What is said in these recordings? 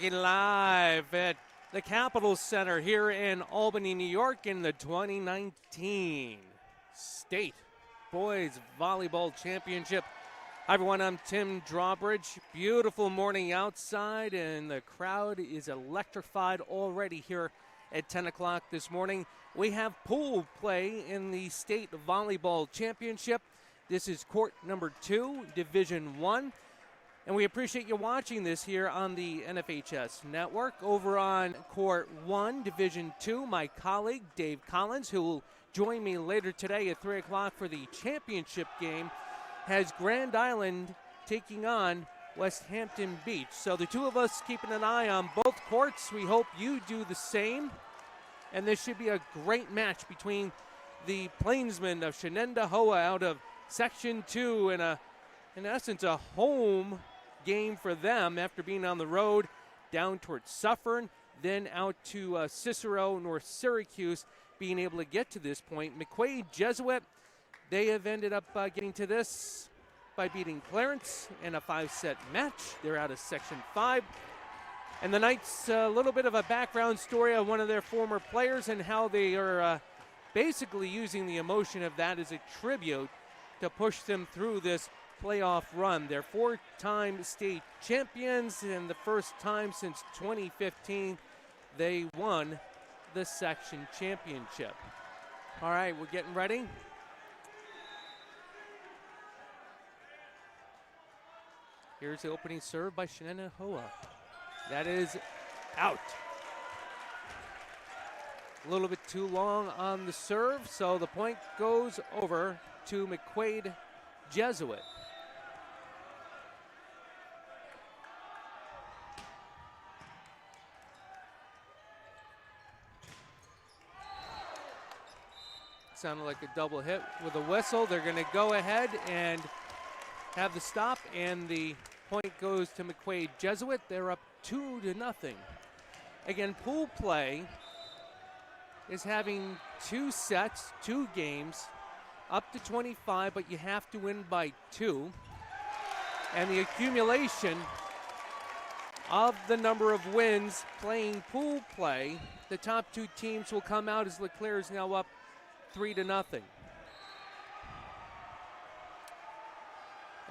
looking live at the Capitol Center here in Albany, New York in the 2019 State Boys Volleyball Championship. Hi everyone, I'm Tim Drawbridge. Beautiful morning outside and the crowd is electrified already here at 10 o'clock this morning. We have pool play in the State Volleyball Championship. This is court number 2, Division 1. And we appreciate you watching this here on the NFHS network. Over on Court 1, Division 2, my colleague Dave Collins, who will join me later today at 3 o'clock for the championship game, has Grand Island taking on West Hampton Beach. So the two of us keeping an eye on both courts. We hope you do the same. And this should be a great match between the Plainsmen of Shenendehowa out of Section 2 and in essence, a home game for them after being on the road down towards Suffern, then out to Cicero, North Syracuse, being able to get to this point. McQuaid Jesuit, they have ended up getting to this by beating Clarence in a 5-set match. They're out of Section 5. And the Knights, a little bit of a background story of one of their former players and how they are basically using the emotion of that as a tribute to push them through this playoff run. They're 4-time state champions, and the first time since 2015 they won the section championship. All right, we're getting ready. Here's the opening serve by Shenendehowa. That is out. A little bit too long on the serve, so the point goes over to McQuaid Jesuit. Sounded like a double hit with a whistle. They're going to go ahead and have the stop, and the point goes to McQuaid Jesuit. They're up 2-0. Again, pool play is having 2 sets, 2 games, up to 25, but you have to win by 2. And the accumulation of the number of wins playing pool play, the top 2 teams will come out as LeClaire is now up 3-0.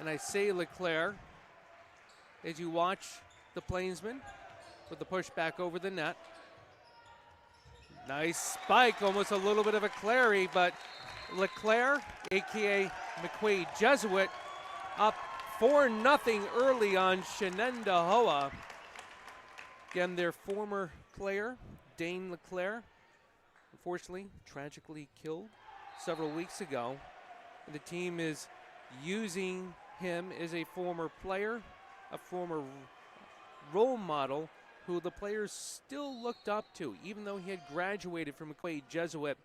And I say LeClaire as you watch the Plainsmen with the push back over the net. Nice spike, almost a little bit of a Clary, but LeClaire, aka McQuaid Jesuit, up 4-0 early on Shenendehowa. Again, their former player, Dane LeClaire, unfortunately, tragically killed several weeks ago. The team is using him as a former player, a former role model who the players still looked up to, even though he had graduated from McQuaid Jesuit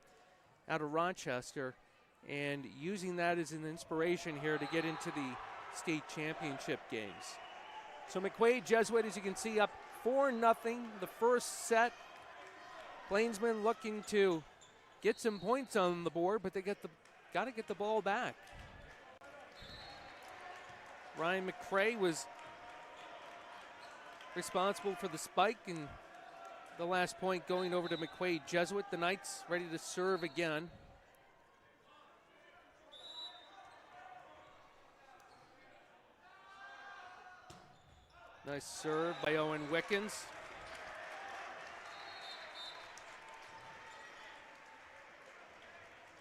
out of Rochester, and using that as an inspiration here to get into the state championship games. So McQuaid Jesuit, as you can see, up 4-0 the first set. Plainsmen looking to get some points on the board, but they got to get the ball back. Ryan McCray was responsible for the spike, and the last point going over to McQuaid Jesuit. The Knights ready to serve again. Nice serve by Owen Wickens.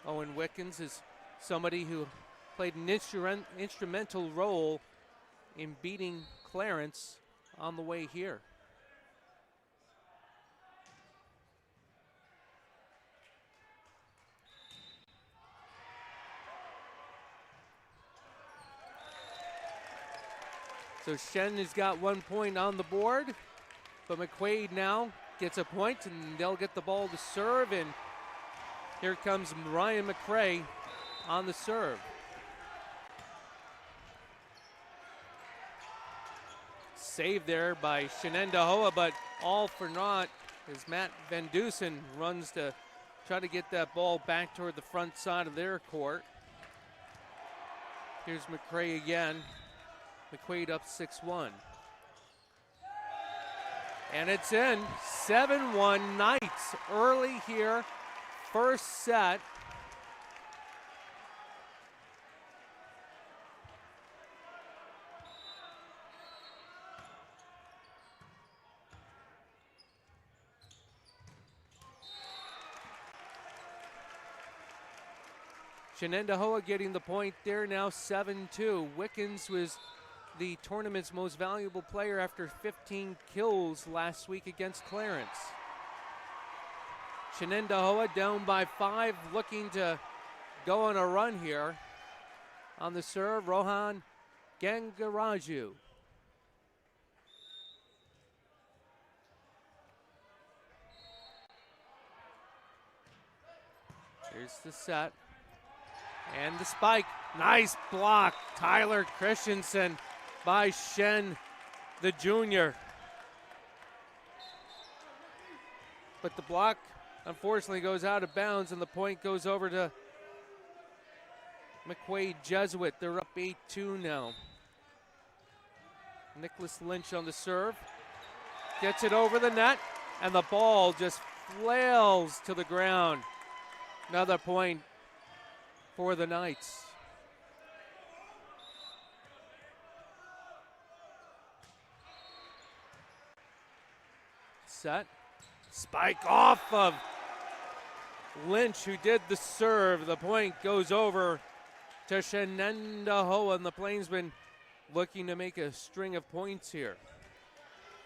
Owen Wickens is somebody who played an instrumental role in beating Clarence on the way here. So Shen has got 1 point on the board, but McQuaid now gets a point, and they'll get the ball to serve, and here comes Ryan McCray on the serve. Save there by Shenendehowa, but all for naught as Matt Van Dusen runs to try to get that ball back toward the front side of their court. Here's McCray again. McQuaid up 6-1. And it's in. 7-1 Knights early here. First set. Shenendehowa getting the point there now, 7-2. Wickens was the tournament's most valuable player after 15 kills last week against Clarence. Shenendehowa down by 5, looking to go on a run here. On the serve, Rohan Gangaraju. Here's the set. And the spike. Nice block. Tyler Christensen by Shen, the junior. But the block, unfortunately, goes out of bounds, and the point goes over to McQuaid Jesuit. They're up 8-2 now. Nicholas Lynch on the serve. Gets it over the net, and the ball just flails to the ground. Another point for the Knights. Set. Spike off of Lynch, who did the serve. The point goes over to Shenendehowa, and the Plainsmen looking to make a string of points here.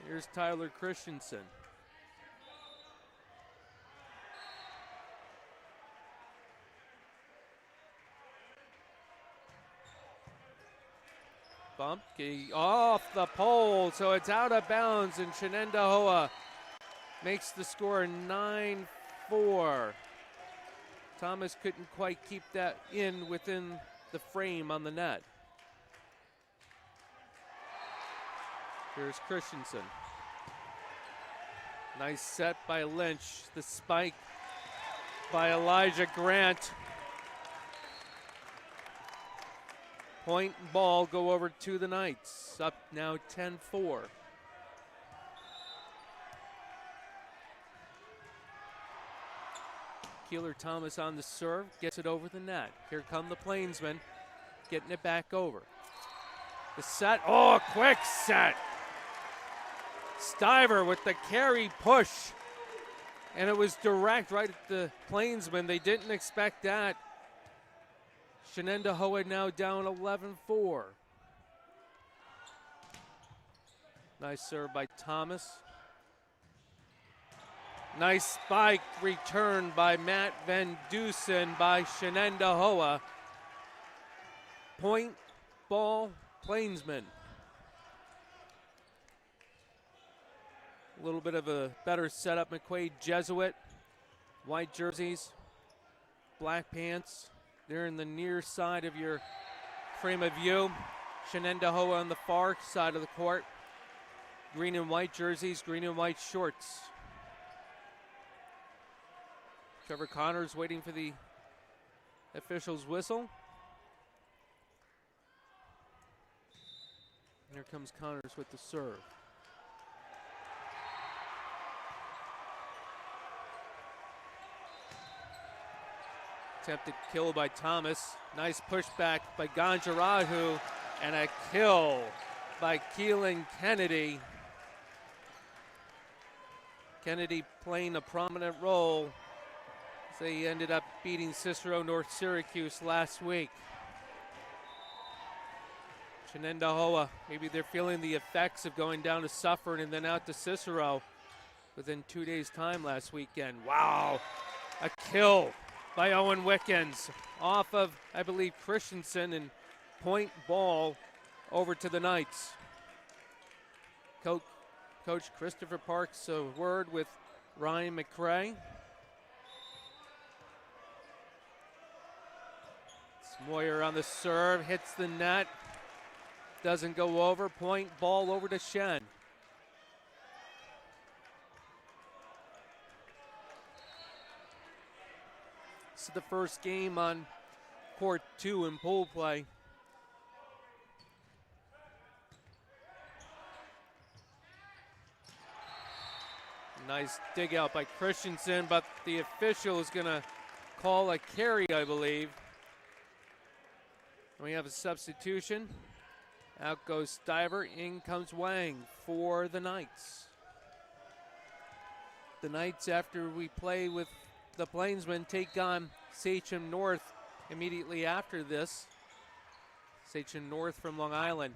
Here's Tyler Christensen. Bump off the pole, so it's out of bounds, and Shenendehowa makes the score 9-4. Thomas couldn't quite keep that in within the frame on the net. Here's Christensen. Nice set by Lynch. The spike by Elijah Grant. Point and ball go over to the Knights. Up now 10-4. Keeler Thomas on the serve, gets it over the net. Here come the Plainsmen, getting it back over. The set, oh, quick set. Stiver with the carry push. And it was direct right at the Plainsmen. They didn't expect that. Shenendehowa now down 11-4. Nice serve by Thomas. Nice spike return by Matt Van Dusen by Shenendehowa. Point, ball, Plainsmen. A little bit of a better setup. McQuaid Jesuit. White jerseys, black pants. They're in the near side of your frame of view. Shenendehowa on the far side of the court. Green and white jerseys, green and white shorts. Trevor Connors waiting for the official's whistle. Here comes Connors with the serve. Attempted kill by Thomas. Nice pushback by Ganjaraju, and a kill by Keelan Kennedy. Kennedy playing a prominent role as they ended up beating Cicero North Syracuse last week. Shenendehowa, maybe they're feeling the effects of going down to Suffern and then out to Cicero within 2 days' time last weekend. Wow, a kill by Owen Wickens off of, I believe, Christensen, and point ball over to the Knights. Coach Christopher Parks, a word with Ryan McRae. Moyer on the serve, hits the net, doesn't go over. Point ball over to Shen. This is the first game on court 2 in pool play. Nice dig out by Christensen, but the official is going to call a carry, I believe. We have a substitution. Out goes Stiver, in comes Wang for the Knights. The Knights, after we play with the Plainsmen, take on Sachem North immediately after this. Sachem North from Long Island.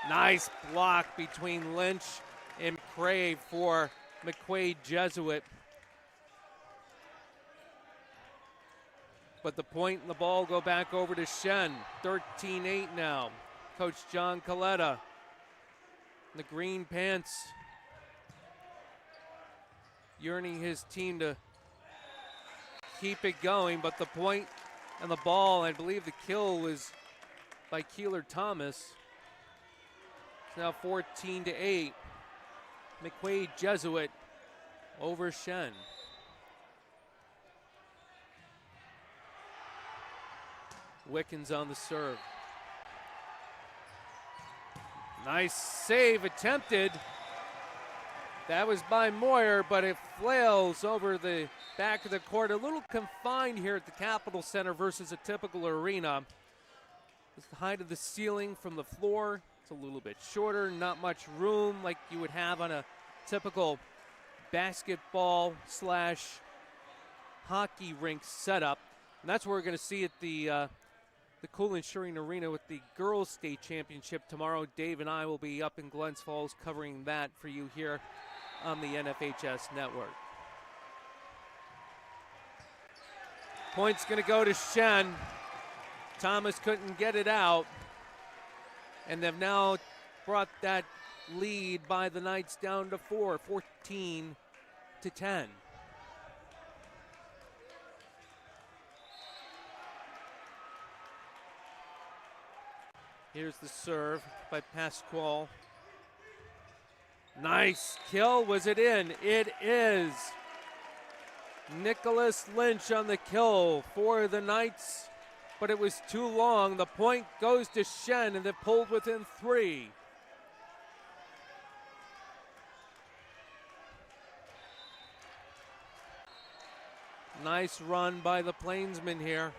Nice block between Lynch and McQuaid for McQuaid Jesuit. But the point and the ball go back over to Shen. 13-8 now. Coach John Coletta. The green pants. Yearning his team to keep it going, but the point and the ball, I believe the kill was by Keeler Thomas. It's now 14-8. McQuaid Jesuit over Shen. Wickens on the serve. Nice save attempted. That was by Moyer, but it flails over the back of the court. A little confined here at the Capitol Center versus a typical arena. The height of the ceiling from the floor, it's a little bit shorter, not much room like you would have on a typical basketball / hockey rink setup. And that's what we're going to see at the Cool & Shearing Arena with the Girls State Championship tomorrow. Dave and I will be up in Glens Falls covering that for you here on the NFHS network. Point's going to go to Shen. Thomas couldn't get it out. And they've now brought that lead by the Knights down to 4, 14-10. Here's the serve by Pasquale. Nice kill. Was it in? It is. Nicholas Lynch on the kill for the Knights, but it was too long. The point goes to Shen, and they pulled within 3. Nice run by the Plainsmen here.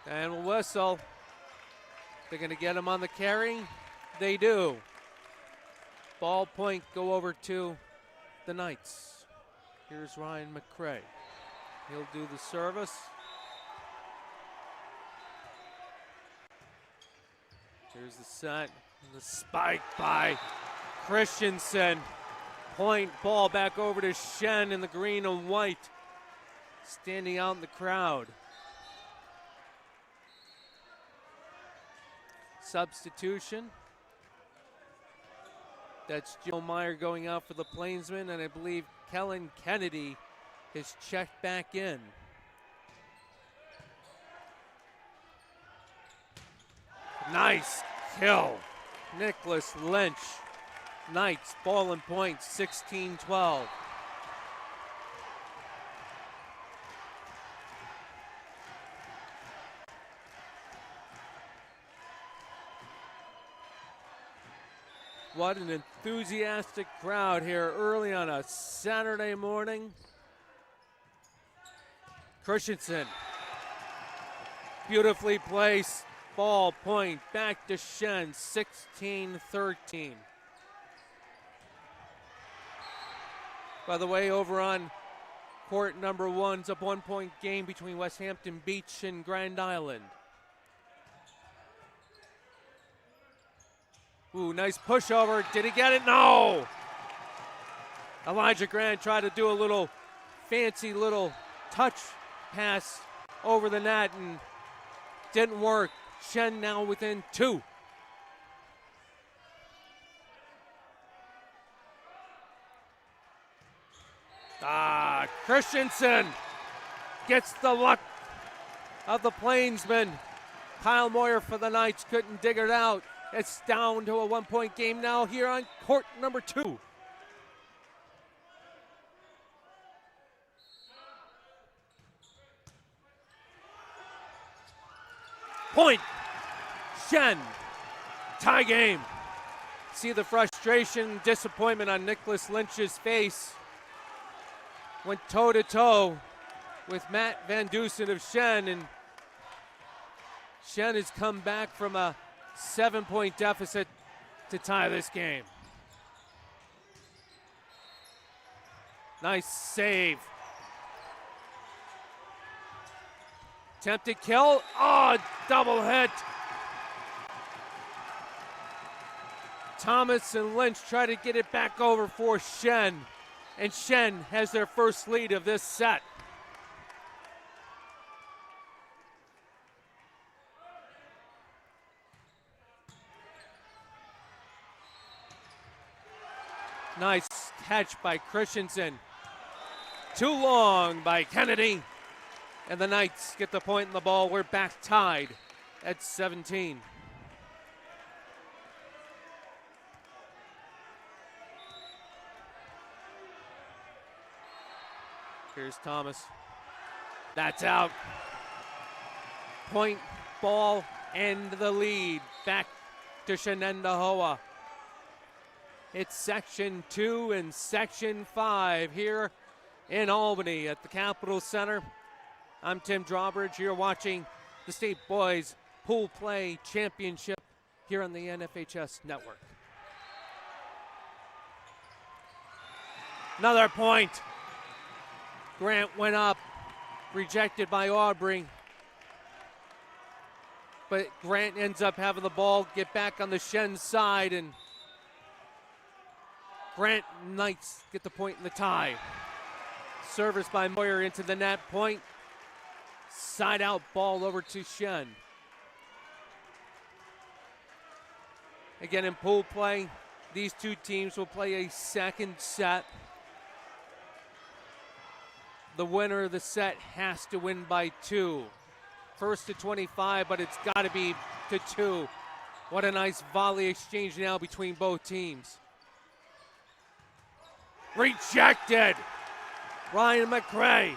And we'll whistle. They're going to get him on the carry. They do. Ball point go over to the Knights. Here's Ryan McCray. He'll do the service. Here's the set. The spike by Christensen. Point ball back over to Shen in the green and white. Standing out in the crowd. Substitution. That's Joe Meyer going out for the Plainsmen, and I believe Kellen Kennedy is checked back in. Nice kill. Nicholas Lynch. Knights, ball and point, 16-12. What an enthusiastic crowd here early on a Saturday morning. Christensen, beautifully placed, ball point, back to Shen, 16-13. By the way, over on court number 1, it's a 1-point game between West Hampton Beach and Grand Island. Ooh, nice pushover. Did he get it? No! Elijah Grant tried to do a little fancy little touch pass over the net and didn't work. Shen now within 2. Christensen gets the luck of the Plainsmen. Kyle Moyer for the Knights couldn't dig it out. It's down to a 1-point game now here on court number 2. Point. Shen. Tie game. see the frustration, disappointment on Nicholas Lynch's face. Went toe-to-toe with Matt Van Dusen of Shen, and Shen has come back from a 7-point deficit to tie this game. Nice save. Attempted kill. Oh, double hit. Thomas and Lynch try to get it back over for Shen, and Shen has their first lead of this set. Nice catch by Christensen. Too long by Kennedy. And the Knights get the point in the ball. We're back tied at 17. Here's Thomas. That's out. Point, ball, and the lead. Back to Shenendehowa. It's Section 2 and Section 5 here in Albany at the Capitol Center. I'm Tim Drawbridge. You're watching the State Boys Pool Play Championship here on the NFHS Network. Another point. Grant went up, rejected by Aubrey. But Grant ends up having the ball get back on the Shen side, and Grant Knights get the point in the tie. Service by Moyer into the net point. Side out ball over to Shen. Again in pool play, these two teams will play a second set. The winner of the set has to win by 2. First to 25, but it's got to be to 2. What a nice volley exchange now between both teams. Rejected. Ryan McQuaid.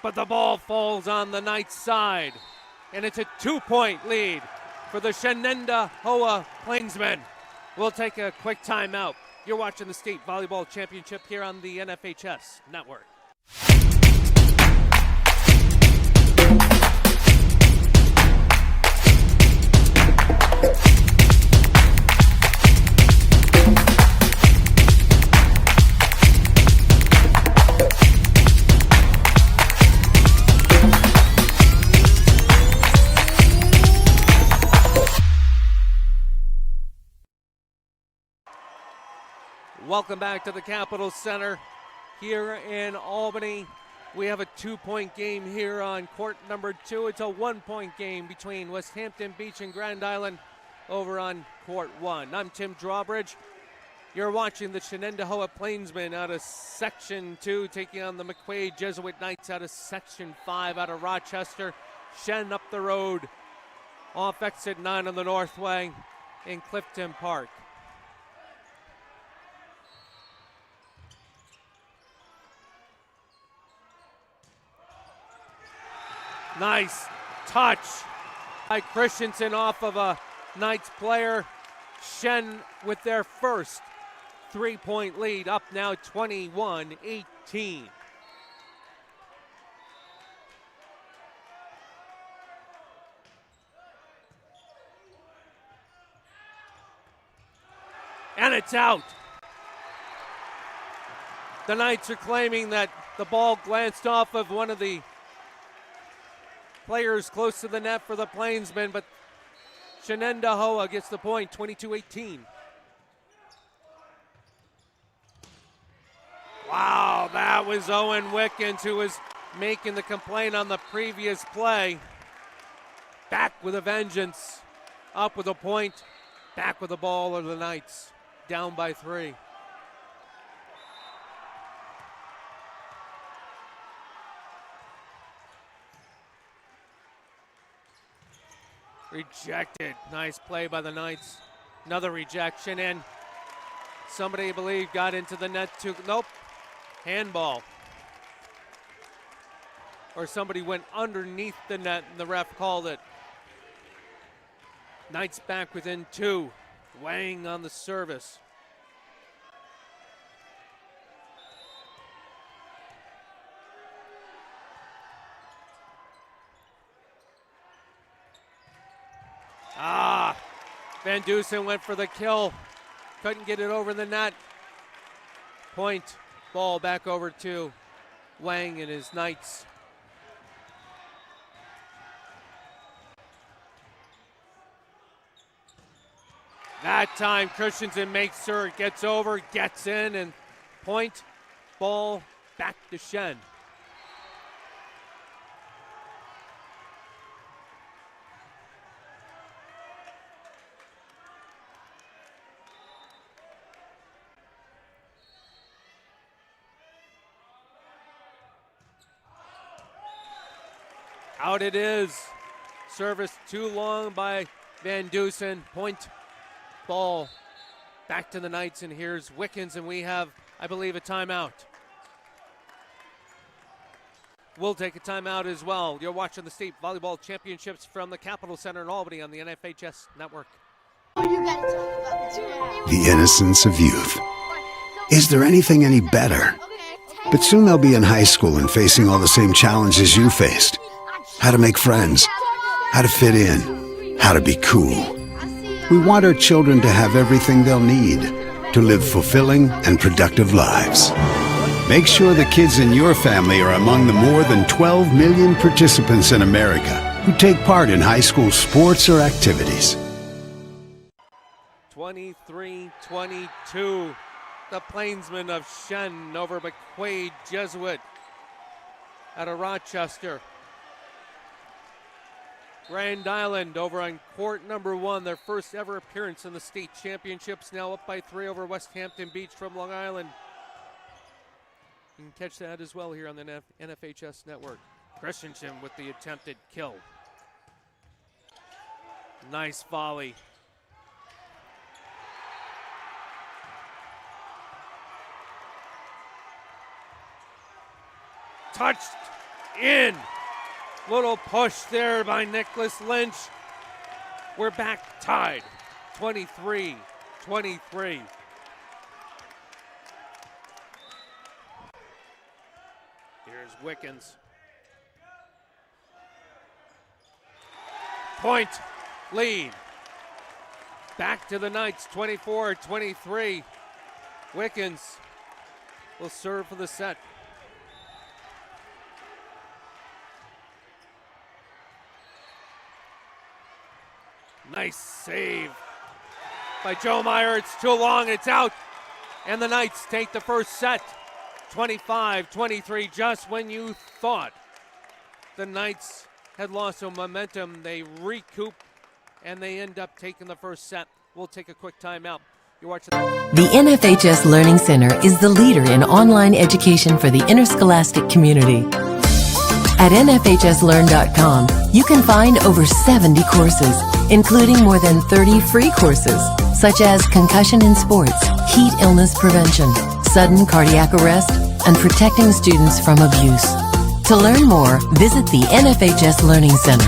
But the ball falls on the Knights' side. And it's a 2-point lead for the Shenendehowa Plainsmen. We'll take a quick timeout. You're watching the State Volleyball Championship here on the NFHS Network. Welcome back to the Capitol Center here in Albany. We have a 2-point game here on court number 2. It's a 1-point game between West Hampton Beach and Grand Island over on court 1. I'm Tim Drawbridge. You're watching the Shenendehowa Plainsmen out of Section 2 taking on the McQuaid Jesuit Knights out of Section 5 out of Rochester. Shen up the road off exit 9 on the Northway in Clifton Park. Nice touch by Christensen off of a Knights player. Shen with their first 3-point lead, up now 21-18. And it's out. The Knights are claiming that the ball glanced off of one of the players close to the net for the Plainsmen, but Shenendehowa gets the point, 22-18. Wow, that was Owen Wickens who was making the complaint on the previous play. Back with a vengeance, up with a point, back with the ball of the Knights, down by 3. Rejected. Nice play by the Knights. Another rejection, and somebody, I believe, got into the net too. Nope. Handball. Or somebody went underneath the net and the ref called it. Knights back within 2. Wang on the service. Van Dusen went for the kill. Couldn't get it over the net. Point. Ball back over to Wang and his Knights. That time Christensen makes sure it gets over, gets in, and point. Ball back to Shen. Out it is. Service too long by Van Dusen. Point. Ball back to the Knights, and here's Wickens, and we have, I believe, a timeout. We'll take a timeout as well. You're watching the State Volleyball Championships from the Capitol Center in Albany on the NFHS Network. The innocence of youth. Is there anything any better? But soon they'll be in high school and facing all the same challenges you faced. How to make friends, how to fit in, how to be cool. We want our children to have everything they'll need to live fulfilling and productive lives. Make sure the kids in your family are among the more than 12 million participants in America who take part in high school sports or activities. 23-22. The Plainsmen of Shen over McQuaid Jesuit out of Rochester. Grand Island over on court number 1, their first ever appearance in the state championships, now up by 3 over West Hampton Beach from Long Island. You can catch that as well here on the NFHS Network. Christensen with the attempted kill. Nice volley. Touched in. Little push there by Nicholas Lynch. We're back tied, 23-23. Here's Wickens. Point, lead. Back to the Knights, 24-23. Wickens will serve for the set. Nice save by Joe Meyer. It's too long. It's out. And the Knights take the first set. 25-23. Just when you thought the Knights had lost some momentum, they recoup and they end up taking the first set. We'll take a quick timeout. You're watching The NFHS Learning Center is the leader in online education for the interscholastic community. At NFHSLearn.com, you can find over 70 courses, including more than 30 free courses, such as concussion in sports, heat illness prevention, sudden cardiac arrest, and protecting students from abuse. To learn more, visit the NFHS Learning Center.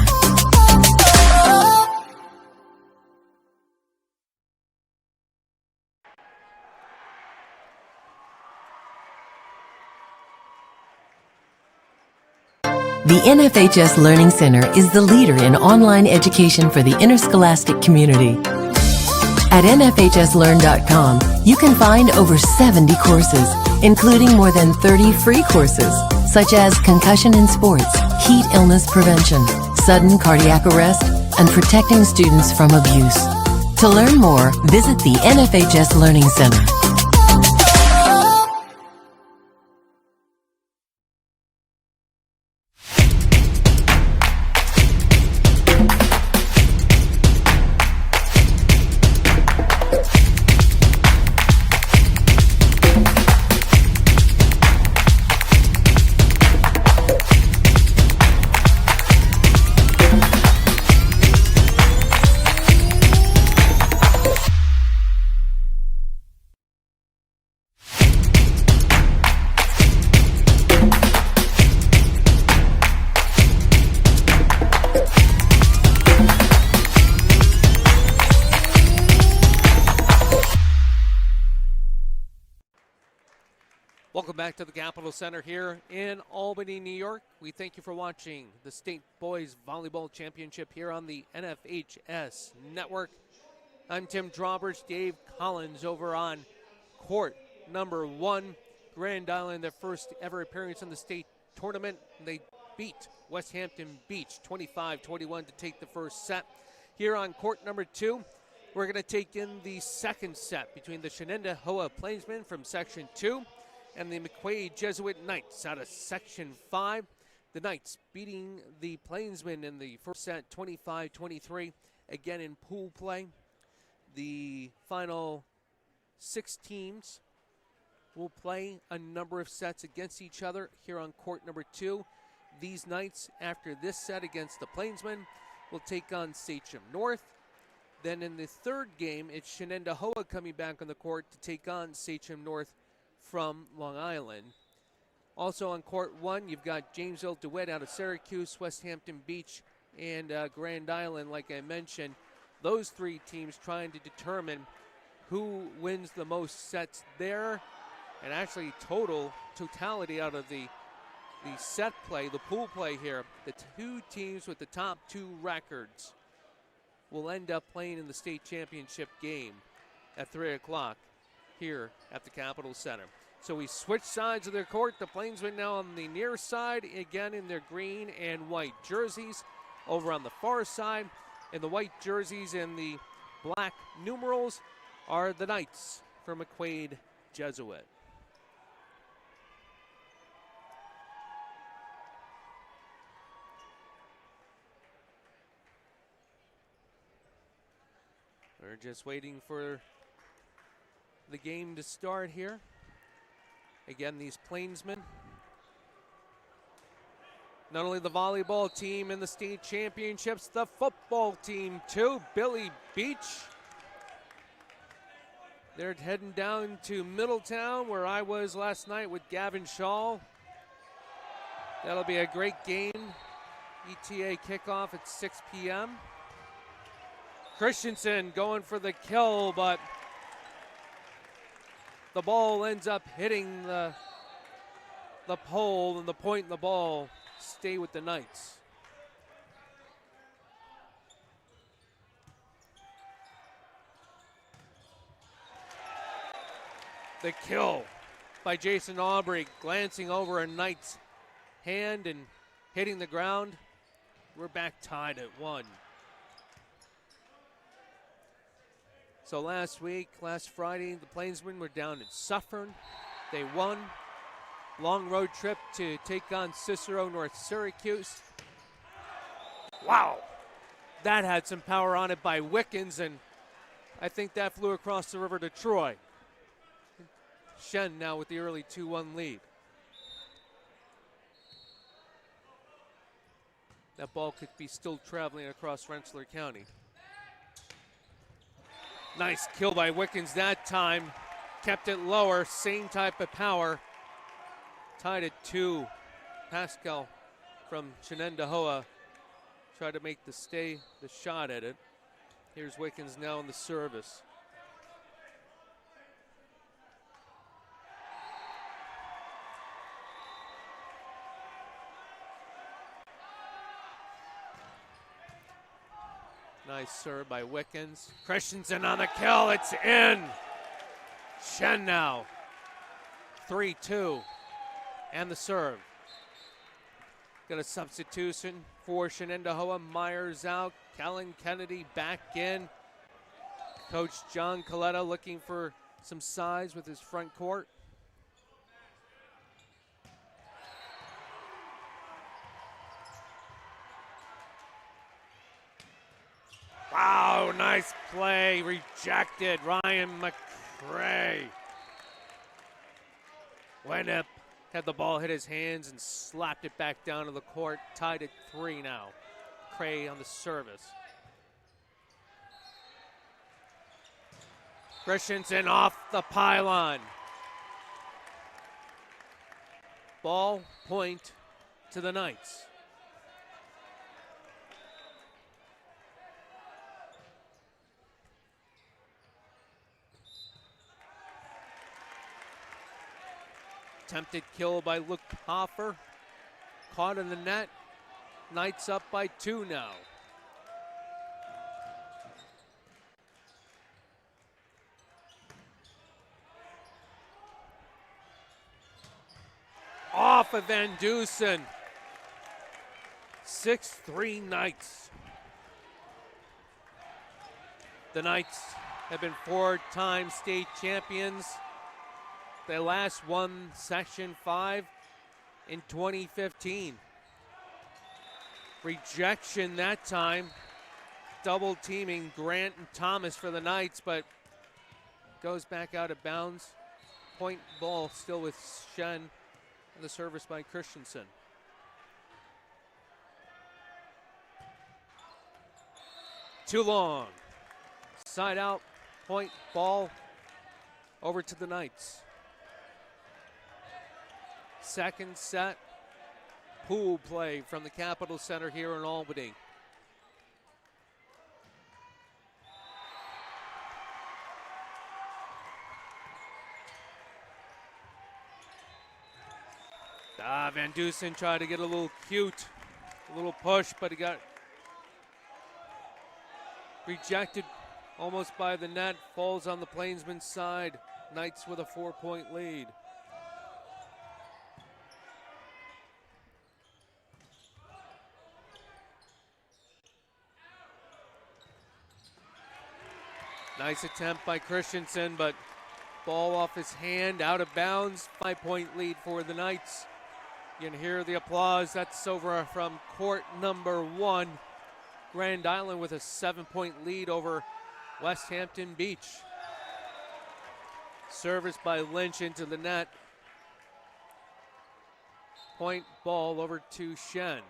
The NFHS Learning Center is the leader in online education for the interscholastic community. At NFHSLearn.com, you can find over 70 courses, including more than 30 free courses, such as concussion in sports, heat illness prevention, sudden cardiac arrest, and protecting students from abuse. To learn more, visit the NFHS Learning Center. Welcome back to the Capitol Center here in Albany, New York. We thank you for watching the State Boys Volleyball Championship here on the NFHS Network. I'm Tim Drawbridge, Dave Collins over on court number 1. Grand Island, their first ever appearance in the state tournament. They beat West Hampton Beach 25-21 to take the first set. Here on court number 2, we're going to take in the second set between the Shenendehowa Plainsmen from Section 2 and the McQuaid Jesuit Knights out of Section 5. The Knights beating the Plainsmen in the first set 25-23, again in pool play. The final 6 teams will play a number of sets against each other here on court number 2. These Knights, after this set against the Plainsmen, will take on Sachem North. Then in the third game, it's Shenendehowa coming back on the court to take on Sachem North from Long Island. Also on court 1, you've got Jamesville DeWitt out of Syracuse, West Hampton Beach, and Grand Island, like I mentioned. Those 3 teams trying to determine who wins the most sets there. And actually totality out of the set play, the pool play here, the 2 teams with the top 2 records will end up playing in the state championship game at 3 o'clock here at the Capitol Center. So we switch sides of their court. The Plainsmen now on the near side, again in their green and white jerseys. Over on the far side, in the white jerseys and the black numerals, are the Knights from McQuaid Jesuit. We're just waiting for the game to start here. Again, these Plainsmen, not only the volleyball team in the state championships, the football team too. Billy Beach, they're heading down to Middletown, where I was last night with Gavin Shaw. That'll be a great game. ETA kickoff at 6 p.m. Christensen going for the kill, but the ball ends up hitting the pole, and the point and the ball stay with the Knights. The kill by Jason Aubrey, glancing over a Knight's hand and hitting the ground. We're back tied at 1. So last Friday, the Plainsmen were down in Suffern. They won. Long road trip to take on Cicero North Syracuse. Wow, that had some power on it by Wickens, and I think that flew across the river to Troy. Shen now with the early 2-1 lead. That ball could be still traveling across Rensselaer County. Nice kill by Wickens that time. Kept it lower, same type of power. Tied at 2. Pascal from Shenendehowa tried to make the shot at it. Here's Wickens now in the service. Nice serve by Wickens. Christensen on the kill. It's in. Shen now. 3-2. And the serve. Got a substitution for Shenendehowa. Myers out. Kellen Kennedy back in. Coach John Coletta looking for some size with his front court. Wow, nice play. Rejected. Ryan McCray. Went up, had the ball hit his hands and slapped it back down to the court. Tied at 3 now. McCray on the service. Christensen off the pylon. Ball point to the Knights. Attempted kill by Luke Hoffer. Caught in the net. Knights up by 2 now. Off of Van Dusen. 6-3 Knights. The Knights have been 4-time state champions. They last won Section 5 in 2015. Rejection that time. Double teaming Grant and Thomas for the Knights, but goes back out of bounds. Point ball still with Shen. And the service by Christensen. Too long. Side out, point ball over to the Knights. Second set, pool play from the Capitol Center here in Albany. Van Dusen tried to get a little cute, a little push, but he got rejected almost by the net. Falls on the Plainsman side. Knights with a 4-point lead. Nice attempt by Christensen, but ball off his hand, out of bounds. 5-point lead for the Knights. You can hear the applause. That's over from court number 1. Grand Island with a 7-point lead over West Hampton Beach. Service by Lynch into the net. Point ball over to Shen.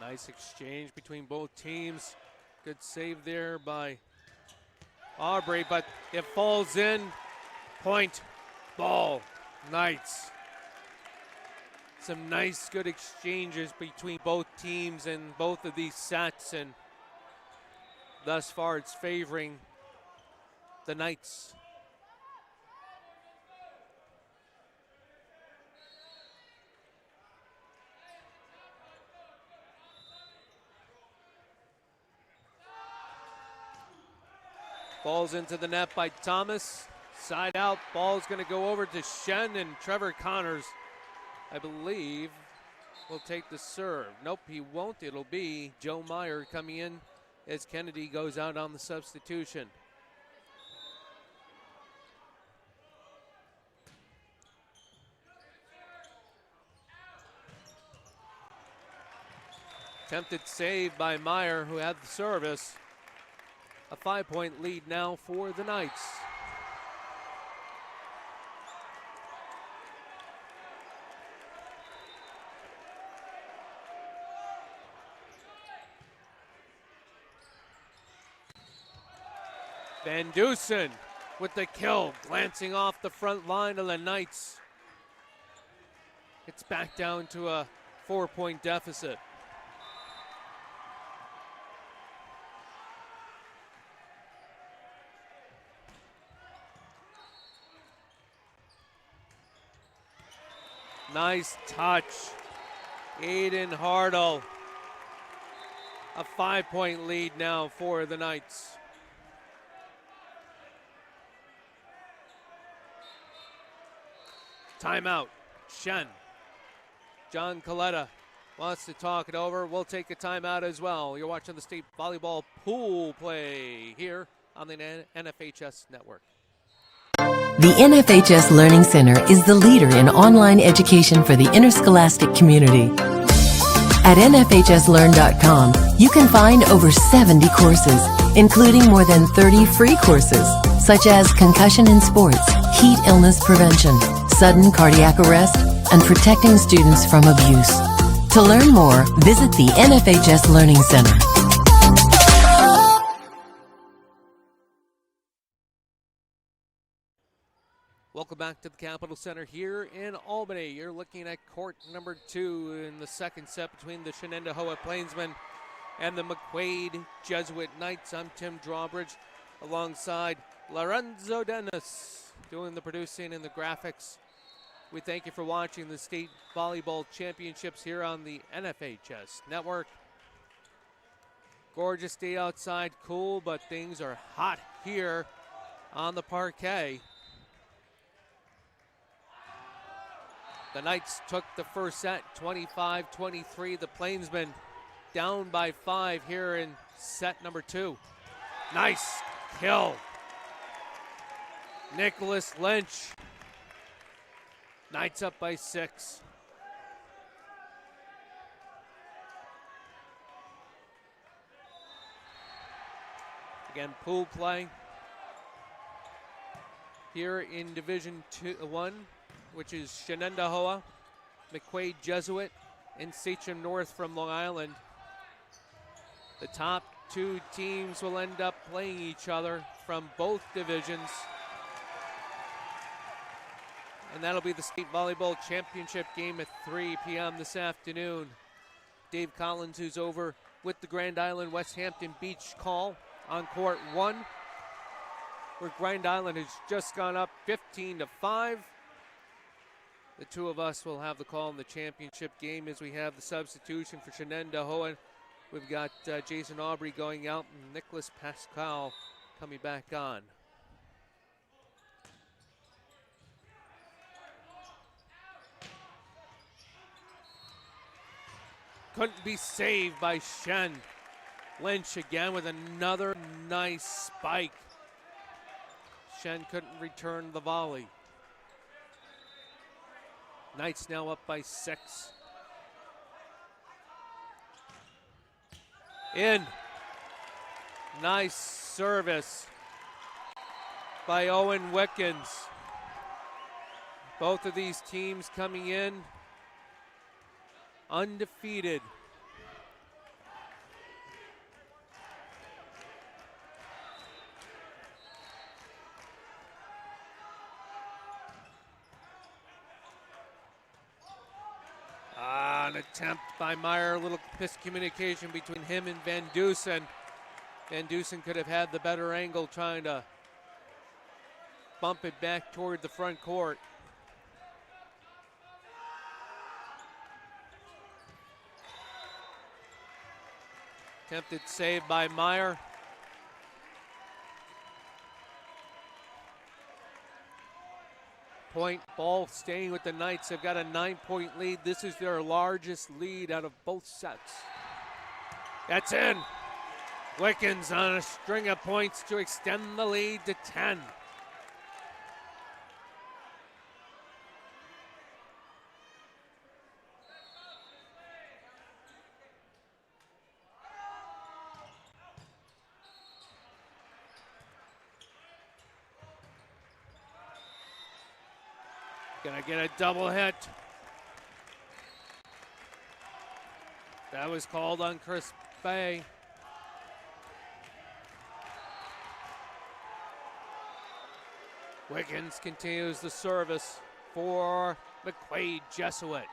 Nice exchange between both teams. Good save there by Aubrey, but it falls in. Point, ball, Knights. Some nice, good exchanges between both teams in both of these sets, and thus far it's favoring the Knights. Ball's into the net by Thomas. Side out, ball's going to go over to Shen, and Trevor Connors, I believe, will take the serve. Nope, he won't. It'll be Joe Meyer coming in as Kennedy goes out on the substitution. Attempted save by Meyer, who had the service. A 5-point lead now for the Knights. Van Dusen with the kill, glancing off the front line of the Knights. It's back down to a 4-point deficit. Nice touch. Aiden Hardle. A 5-point lead now for the Knights. Timeout. Shen. John Coletta wants to talk it over. We'll take a timeout as well. You're watching the state volleyball pool play here on the NFHS network. The NFHS Learning Center is the leader in online education for the interscholastic community. At NFHSlearn.com, you can find over 70 courses, including more than 30 free courses, such as concussion in sports, heat illness prevention, sudden cardiac arrest, and protecting students from abuse. To learn more, visit the NFHS Learning Center. Welcome back to the Capitol Center here in Albany. You're looking at court number 2 in the second set between the Shenendehowa Plainsmen and the McQuaid Jesuit Knights. I'm Tim Drawbridge alongside Lorenzo Dennis doing the producing and the graphics. We thank you for watching the State Volleyball Championships here on the NFHS Network. Gorgeous day outside, cool, but things are hot here on the parquet. The Knights took the first set, 25-23. The Plainsmen down by 5 here in set number 2. Nice kill. Nicholas Lynch. Knights up by 6. Again, pool play here in Division 1, which is Shenendehowa, McQuaid Jesuit, and Sachem North from Long Island. The top 2 teams will end up playing each other from both divisions. And that'll be the State Volleyball Championship game at 3 p.m. this afternoon. Dave Collins, who's over with the Grand Island West Hampton Beach call on court 1, where Grand Island has just gone up 15-5. The two of us will have the call in the championship game as we have the substitution for Shenendehowa. We've got Jason Aubrey going out and Nicholas Pascal coming back on. Couldn't be saved by Shen. Lynch again with another nice spike. Shen couldn't return the volley. Knights now up by 6. In. Nice service by Owen Wickens. Both of these teams coming in undefeated. An attempt by Meyer, a little miscommunication between him and Van Dusen. Van Dusen could have had the better angle trying to bump it back toward the front court. Attempted save by Meyer. Point ball staying with the Knights. They've got a 9-point lead. This is their largest lead out of both sets. That's in. Wickens on a string of points to extend the lead to 10. Gonna get a double hit. That was called on Chris Bay. Wiggins continues the service for McQuaid Jesuit.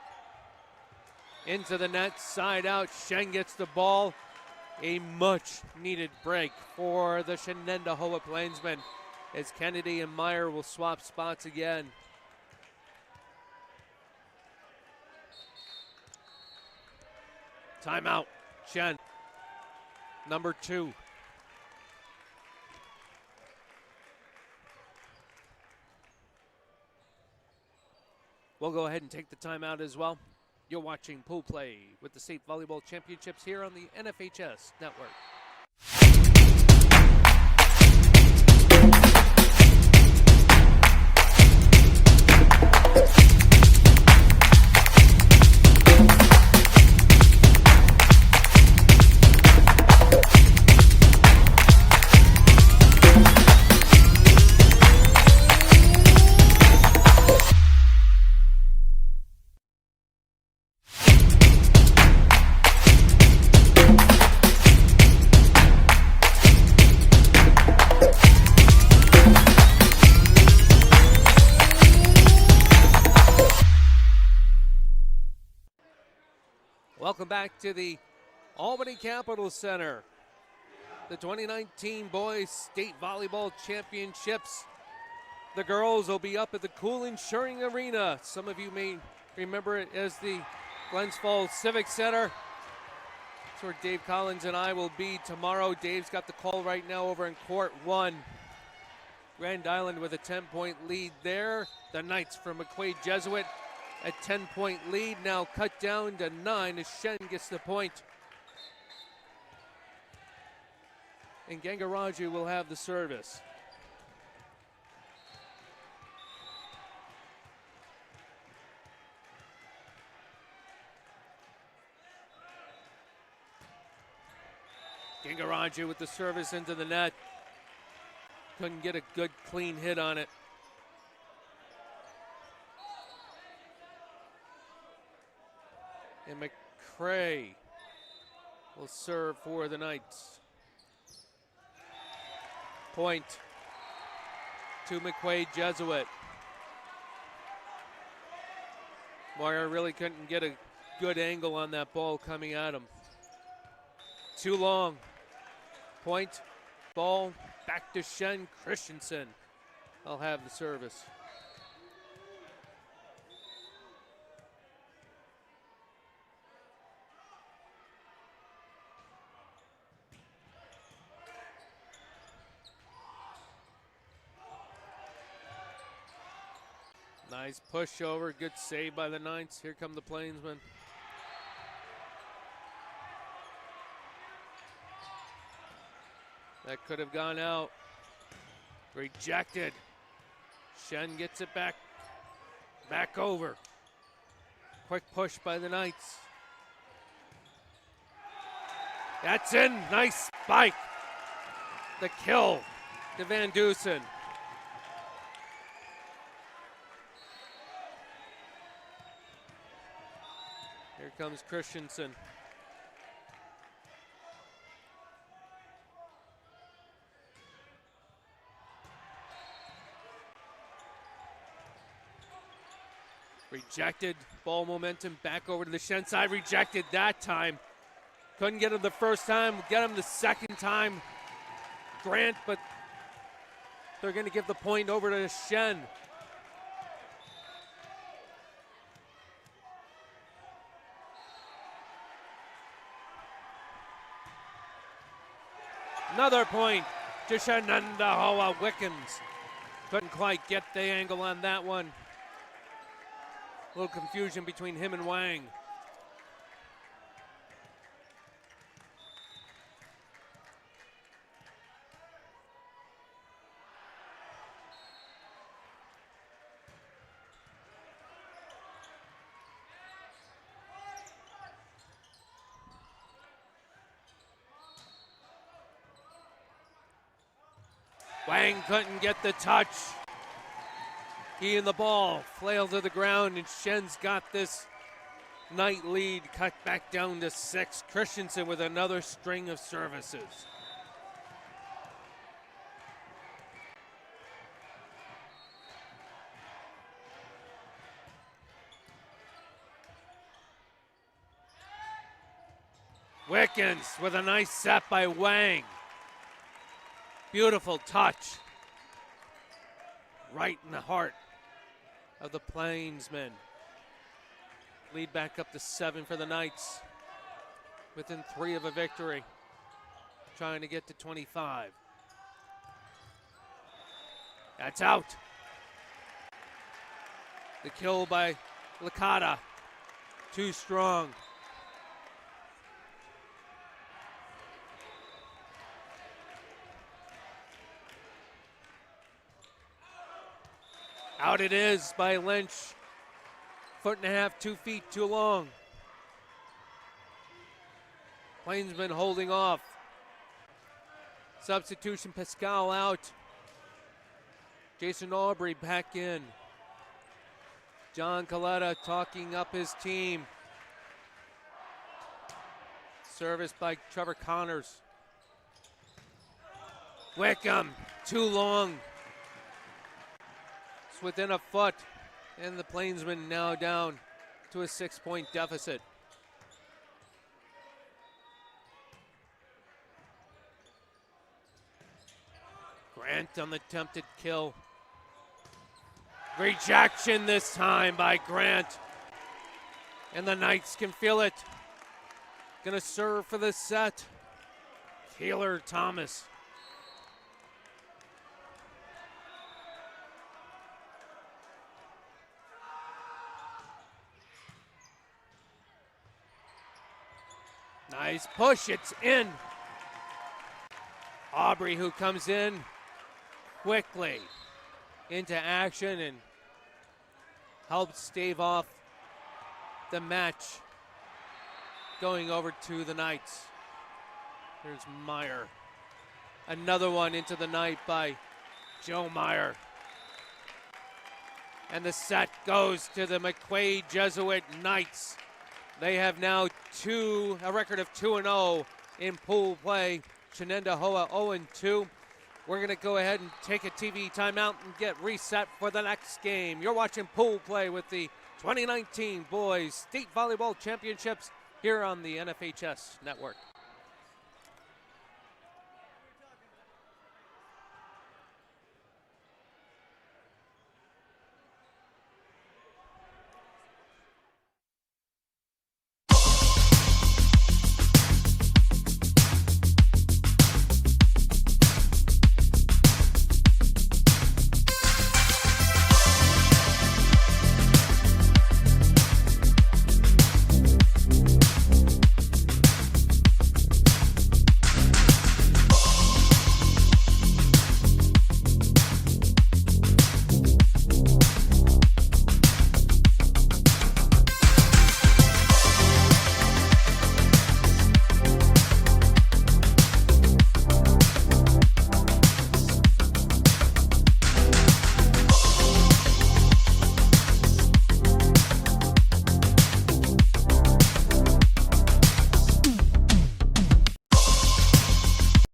Into the net, side out. Shen gets the ball. A much needed break for the Shenendehowa Plainsmen as Kennedy and Meyer will swap spots again. Timeout, Shen, number 2. We'll go ahead and take the timeout as well. You're watching Pool Play with the State Volleyball Championships here on the NFHS Network. Welcome back to the Albany Capitol Center. The 2019 Boys State Volleyball Championships. The girls will be up at the Cool Insuring Arena. Some of you may remember it as the Glens Falls Civic Center. That's where Dave Collins and I will be tomorrow. Dave's got the call right now over in Court 1. Grand Island with a 10-point lead there. The Knights from McQuaid Jesuit, a 10-point lead, now cut down to 9 as Shen gets the point. And Gangaraju will have the service. Gangaraju with the service into the net. Couldn't get a good clean hit on it. And McCray will serve for the Knights. Point to McQuaid Jesuit. Moyer really couldn't get a good angle on that ball coming at him. Too long. Point, ball, back to Shen Christensen. I'll have the service. Nice push over, good save by the Knights. Here come the Plainsmen. That could have gone out. Rejected. Shen gets it back over. Quick push by the Knights. That's in, nice spike. The kill to Van Dusen. Here comes Christensen. Rejected, ball momentum back over to the Shen side, rejected that time. Couldn't get him the first time, get him the second time. Grant, but they're gonna give the point over to Shen. Another point to Shenendehowa Wickens. Couldn't quite get the angle on that one. A little confusion between him and Wang. Wang couldn't get the touch. He and the ball flail to the ground, and Shen's got this Knight lead cut back down to 6. Christensen with another string of services. Wickens with a nice set by Wang. Beautiful touch. Right in the heart of the Plainsmen. Lead back up to 7 for the Knights. Within 3 of a victory. Trying to get to 25. That's out. The kill by Licata. Too strong. Out it is by Lynch. 1.5 feet, 2 feet too long. Plainsman holding off. Substitution, Pascal out. Jason Aubrey back in. John Coletta talking up his team. Service by Trevor Connors. Wickham, too long. It's within a foot, and the Plainsmen now down to a 6-point deficit. Grant on the attempted kill. Rejection this time by Grant. And the Knights can feel it. Gonna serve for the set. Keeler Thomas. Nice push, it's in. Aubrey, who comes in quickly into action and helps stave off the match going over to the Knights. There's Meyer. Another one into the night by Joe Meyer. And the set goes to the McQuaid Jesuit Knights. They have now a record of 2-0 in pool play. Shenendehowa 0-2. We're going to go ahead and take a TV timeout and get reset for the next game. You're watching pool play with the 2019 Boys State Volleyball Championships here on the NFHS Network.